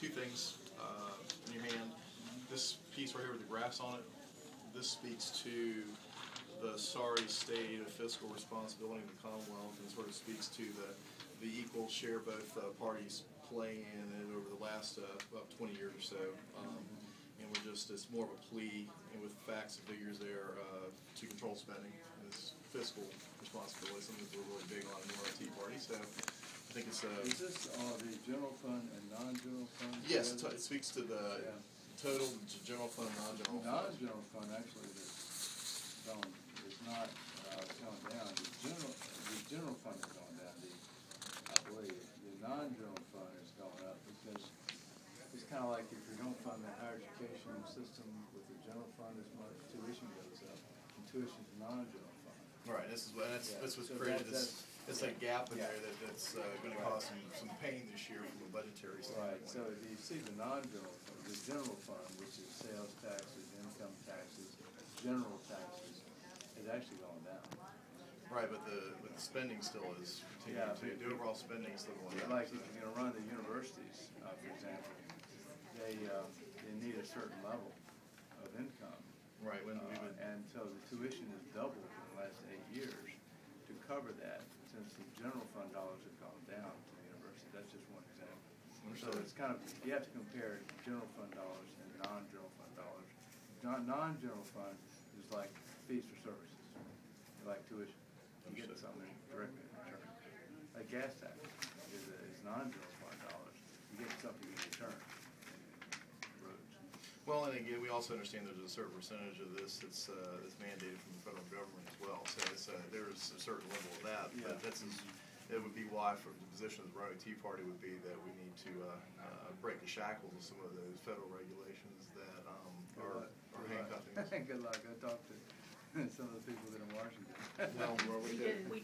two things in your hand. This piece right here with the graphs on it, this speaks to the sorry state of fiscal responsibility in the Commonwealth, and sort of speaks to the equal share both parties play in it over the last about 20 years or so. And we're just, it's more of a plea, and with facts and figures there, to control spending. And it's fiscal responsibility, something that we're really big on in the Tea Party. So I think it's is this the general fund and non-general fund? Yes, it speaks to the total general fund and non-general fund. Non-general fund actually is not going down. The general fund is going down. I believe the non-general fund is going up because it's kind of like if you don't fund the higher education system with the general fund as much, tuition goes up, and tuition is non-general fund. Right. That's what's created. It's like a gap in there that's going to cause some pain this year from a budgetary standpoint. Right. So if you see the non-general fund, the general fund, which is sales taxes, income taxes, general taxes, is actually going down. Right, but the spending still is continuing to. The overall spending is still going down. Like if you're going to run the universities, for example, they need a certain level of income. Right. And so the tuition has doubled in the last 8 years to cover that, since the general fund dollars have gone down to the university. That's just one example. So it's kind of, you have to compare general fund dollars and non-general fund dollars. Non-general fund is like fees for services, like tuition. You get something directly in return. Like gas tax is non-general fund dollars. You get something in return. Roads. Well, and again, we also understand there's a certain percentage of this that's mandated from the federal government as well. So there's a certain level of that. Yeah. But it would be why, for the position of the Roanoke Tea Party, would be that we need to break the shackles of some of those federal regulations that are handcuffing us. Good luck. I talked to some of the people that in Washington. Well, we do. We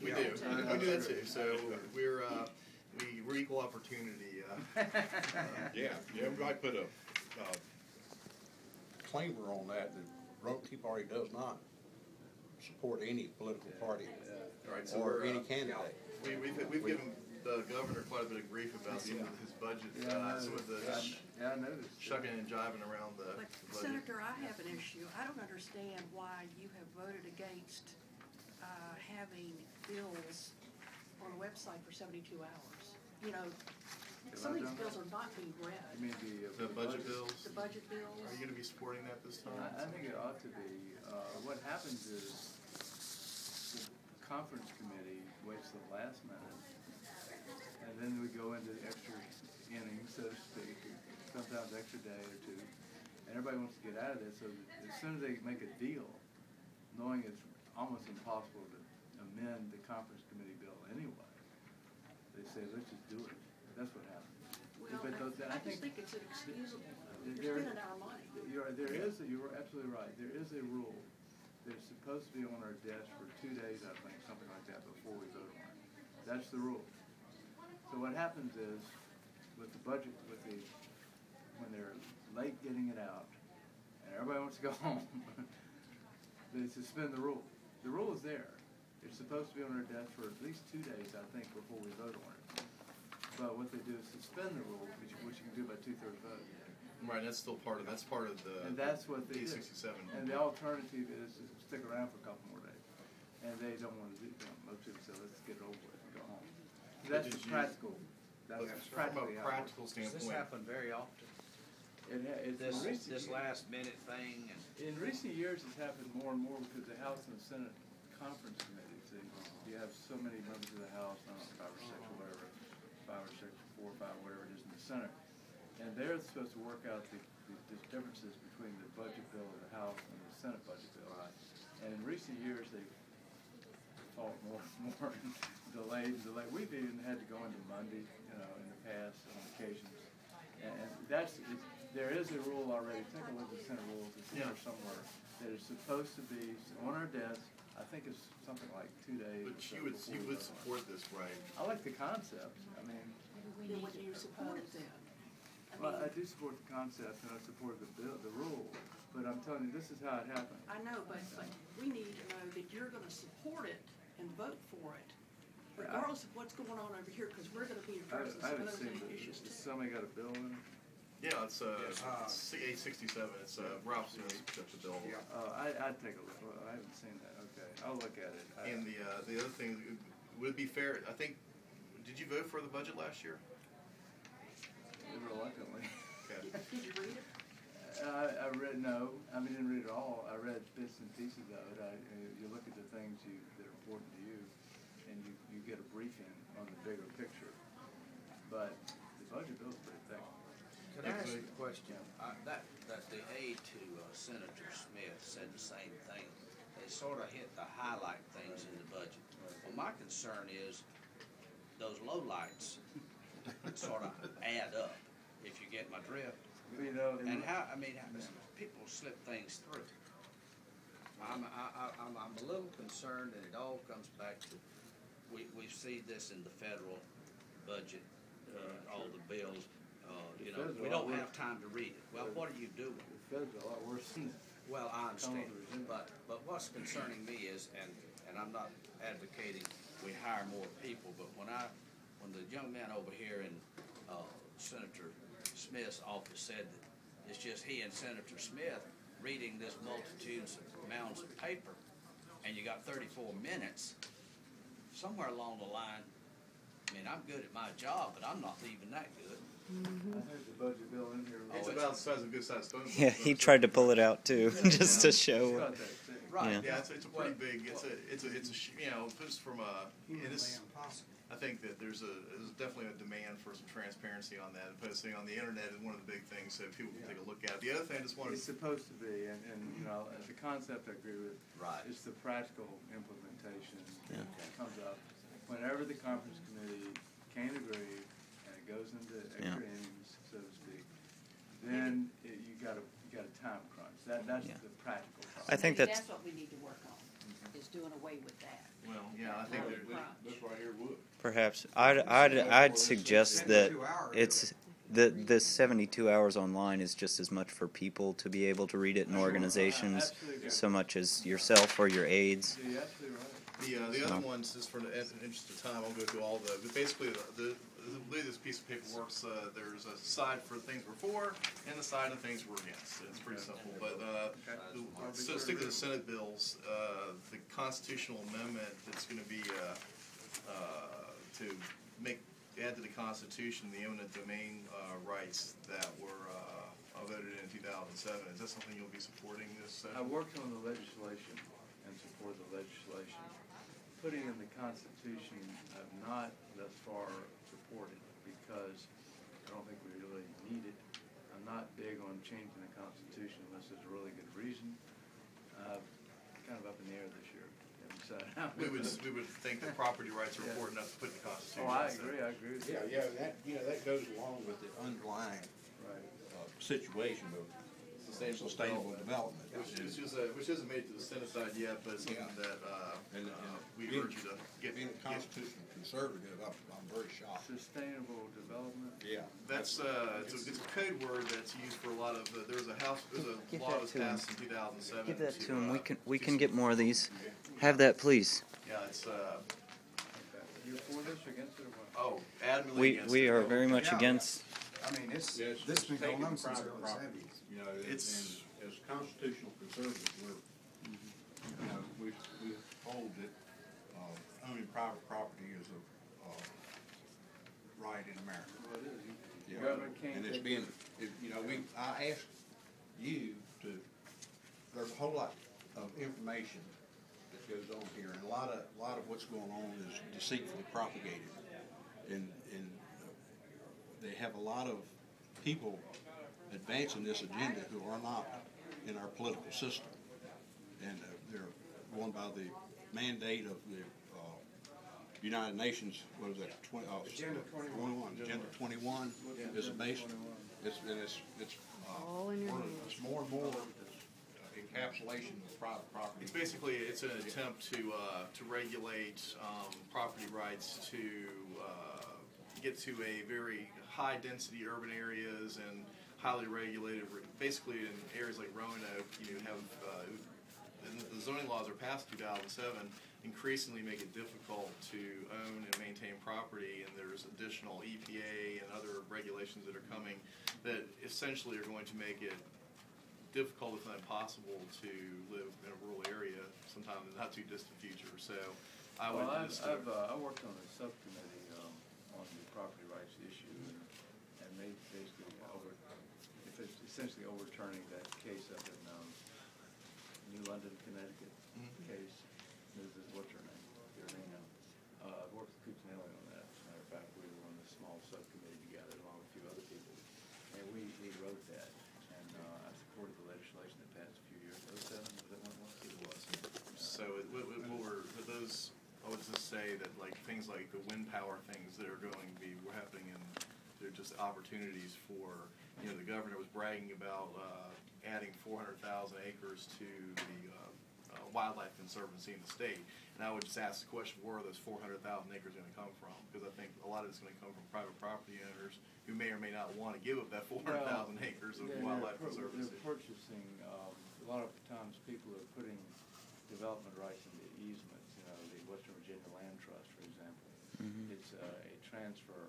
do that too. So we're equal opportunity. Yeah. We might put a disclaimer on that. The Roanoke Tea Party does not support any political party or any candidate. We've given the governor quite a bit of grief about some of his budget, some of the I noticed. shucking and jiving around the But budget. Senator, I have an issue. I don't understand why you have voted against having bills on a website for 72 hours. You know, some of these bills are not being read. You mean The budget bills? The budget bills. Are you going to be supporting that this time? I think it ought to be. What happens is the conference committee waits till the last minute, and then we go into the extra innings, so to speak, sometimes extra day or two, and everybody wants to get out of this. So as soon as they make a deal, knowing it's almost impossible to amend the conference committee bill anyway, they say, let's just do it. That's what happens. Well, I just think it's inexcusable. You're spending our money. You're absolutely right. There is a rule that is supposed to be on our desk for 2 days, I think, something like that, before we vote on it. That's the rule. So what happens is, with the budget, when they're late getting it out, and everybody wants to go home, they suspend the rule. The rule is there. It's supposed to be on our desk for at least 2 days, I think, before we vote on it. But what they do is suspend the rule, which you can do by 2/3 vote. Right, that's still part of the. And that's what they do. 67. And the alternative is to stick around for a couple more days, and they don't want to do that. Most people say, let's get it over with and go home. That's just practical. That's practically from a practical standpoint. Does this happen very often? This last minute thing. In recent years, it's happened more and more because the House and the Senate conference committees. You have so many members of the House, I don't know, 5 or 6 or whatever, 5 or 6, 4 or 5, whatever it is in the Senate, and they're supposed to work out the differences between the budget bill of the House and the Senate budget bill. Right. And in recent years, they've fought more and delayed. We've even had to go into Monday, in the past on occasions. And there is a rule already. Take a look at the Senate rules. It's in there somewhere that is supposed to be on our desk. I think it's something like 2 days. But you would support this, right? I like the concept. I mean, Then would you support it then? I do support the concept and I support the rule. But I'm telling you, this is how it happened. I know, but we need to know that you're going to support it and vote for it, regardless of what's going on over here, because we're going to be addressing some other issues too. Somebody got a bill in? Yeah, it's 867. It's Ralph's doing the bill. I'd take a look. Well, I haven't seen that. Okay, I'll look at it. And the other thing would be fair. I think. Did you vote for the budget last year? Reluctantly. Okay. Did you read it? I read didn't read it all. I read bits and pieces of it. You look at the things that are important to you, and you get a briefing on the bigger picture. But the budget bill's pretty thick. Could I ask a question? That the aide to Senator Smith said the same thing. They sort of hit the highlight things in the budget. Well, my concern is those lowlights sort of add up, if you get my drift. You know, And people slip things through. I'm a little concerned, and it all comes back to, we see this in the federal budget, all the bills, we don't have time to read it. Well, what are you doing? the Fed's a lot worse than that. Well, I understand, but what's concerning me is, and I'm not advocating we hire more people, but when the young man over here in Senator Smith's office said that it's just he and Senator Smith reading this multitudes of mounds of paper, and you got 34 minutes, somewhere along the line, I'm good at my job, but I'm not leaving that good. I heard the budget bill in here. It's about the size of a good sized phone. Yeah, he tried to pull it out too, just to It's show. got that thick. Right. Yeah. Yeah, it's a pretty big. It's just from a. I think that there's definitely a demand for some transparency on that. Posting on the internet is one of the big things, so people can take a look at it. The other thing I just wanted It's supposed to be, and the concept I agree with. Right. It's the practical implementation Yeah. that comes up whenever the conference committee can't agree and it goes into Yeah. extra innings, so to speak. Then you got a time crunch. That's Yeah. the practical problem. I think Maybe that's- what we need to work on, is doing away with that. well, yeah, I think Time there. crunch. This right here would. Perhaps I'd suggest that it's the 72 hours online is just as much for people to be able to read it in organizations, so much as yourself or your aides. You're absolutely right. The other ones, just for the interest of time, I'll go through all the. But basically, the way this piece of paper works, there's a side for things we're for and the side of things we're against. It's pretty simple. But so stick to the Senate bills. The constitutional amendment that's going to be to add to the Constitution the eminent domain rights that were voted in 2007. Is that something you'll be supporting this session? I worked on the legislation and support the legislation. Putting in the Constitution, I've not thus far supported because I don't think we really need it. I'm not big on changing the Constitution unless there's a really good reason. Kind of up in the air this year. We would think that property rights are important enough to put in the Constitution. Oh, I so. agree with you. That goes along with the underlying Right. situation of sustainable development. Which isn't made to the Senate side yet, but it's something that we urge you to get. Being a constitutional conservative, I'm very shocked. Sustainable development. Yeah. That's it's a code word that's used for a lot of. There's a Give law that was to him. passed in 2007. Give that to him. We can get more of these. Have that, please. Yeah, it's Okay. You're for this or against it or what? adamantly against We it. are very much Yeah. against. I mean, this Yes, has been going on since the private early property. seventies. It's- As constitutional conservatives, we hold that owning private property is a right in America. Well, it is. Yeah. Government can't And it's take being, I asked you there's a whole lot of information that goes on here, and a lot of what's going on is deceitfully propagated. And they have a lot of people advancing this agenda who are not in our political system. And they're going by the mandate of the United Nations, what is that, Agenda 21. Agenda 21 is based, it's more and more encapsulation of private property. It's an attempt to regulate property rights to get to a very high density urban areas and highly regulated. Basically, in areas like Roanoke, you have the zoning laws are passed in 2007, increasingly make it difficult to own and maintain property, and there's additional EPA and other regulations that are coming that essentially are going to make it difficult, if not impossible, to live in a rural area sometime in the not too distant future. So I would just I worked on a subcommittee on the property rights issue, and they basically essentially overturning that case up in New London, Connecticut case. What's her name? Irina. Worked with Cuccinelli on that. As a matter of fact, we were on a small subcommittee together along with a few other people, and we wrote that. And I supported the legislation that passed a few years ago. Was that when it was? It was. So with those, I would just say that like things like the wind power things that are going to be happening, and they're just opportunities for, the governor was bragging about adding 400,000 acres to the Wildlife Conservancy in the state. And I would just ask the question, where are those 400,000 acres going to come from? Because I think a lot of it's going to come from private property owners who may or may not want to give up that 400,000 acres of Wildlife Conservancy. They're purchasing, a lot of times people are putting development rights into easements, the Western Virginia Land Trust, for example. It's a transfer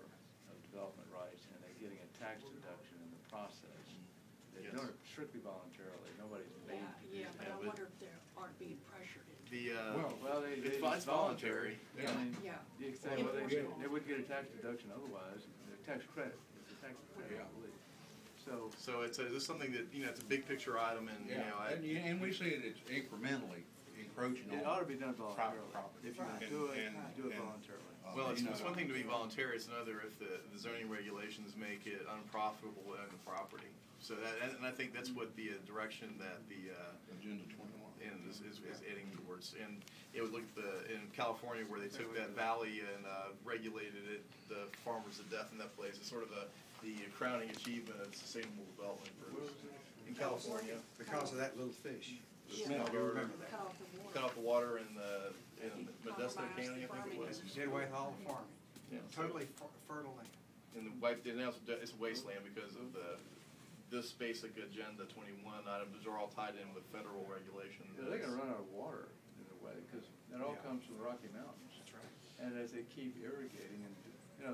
of development rights, and they're getting a tax deduction in the process. They're doing it strictly voluntarily. Nobody's made to do Yeah, but I wonder if they aren't being pressured into it. It's voluntary. I mean, Yeah. you say, well, they wouldn't get a tax deduction otherwise, a tax credit. It's a tax credit, I believe. So it's something that, it's a big picture item, and, And we see that it's incrementally encroaching on. It ought to be done voluntarily. property. If you're going to do it, do it voluntarily. well, it's one thing to be voluntary, it's another if the zoning regulations make it unprofitable to own the property. So and I think that's what the direction that the Agenda 21. is heading towards. And it would look at in California where they took that valley and regulated it, the farmers to death in that place. It's sort of the crowning achievement of sustainable development in California. Because of that little fish. Yeah. I do remember that. Cut off the water. Cut off the water in Modesto County, I think it was. Did away with all the farming. Yeah. Totally fertile land. And now it's a wasteland because of this basic agenda 21 items. Those are all tied in with federal regulation. They're going to run out of water in a way, because it all comes from the Rocky Mountains. That's right. And as they keep irrigating, and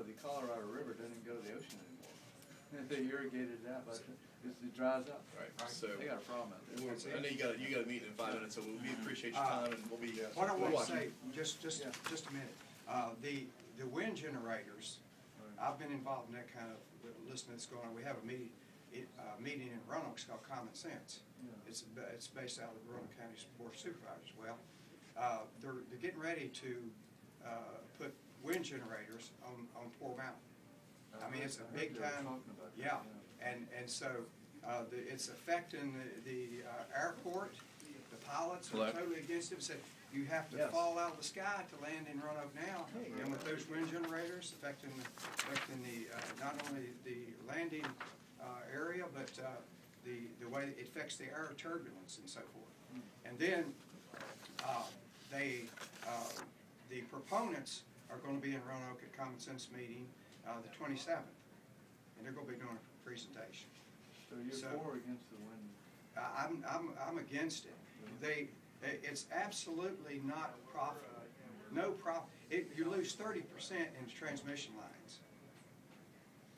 the Colorado River doesn't go to the ocean anymore. They irrigated it out, but it dries up. Right. So They got a problem out there. I know you got a meeting in 5 minutes, so we appreciate your time, and we'll be. What I we'll want watch to say, you. just a minute, the wind generators, I've been involved in that kind of, listening to what's going on. We have a meeting in Roanoke, it's called Common Sense. Yeah. It's based out of the Roanoke County Board of Supervisors. Well, they're getting ready to put wind generators on Poor Mountain. I mean, it's a big time. And so it's affecting the airport. The pilots are totally against it. Said you have to fall out of the sky to land in Roanoke now. And with those wind generators affecting the not only the landing area, but the way it affects the air turbulence and so forth. And then the proponents are going to be in Roanoke at Common Sense meeting the 27th, and they're going to be doing a presentation. So you're for or against the wind? I'm against it. It's absolutely not profitable. No profit. You lose 30% in transmission lines.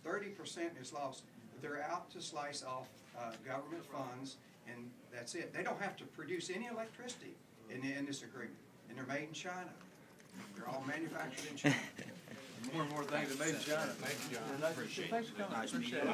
30% is lost. They're out to slice off government funds, and that's it. They don't have to produce any electricity in this agreement, and they're made in China. They're all manufactured in China. More and more things are made in China. Thanks, John. Thanks for coming. Nice meeting Appreciate you. it.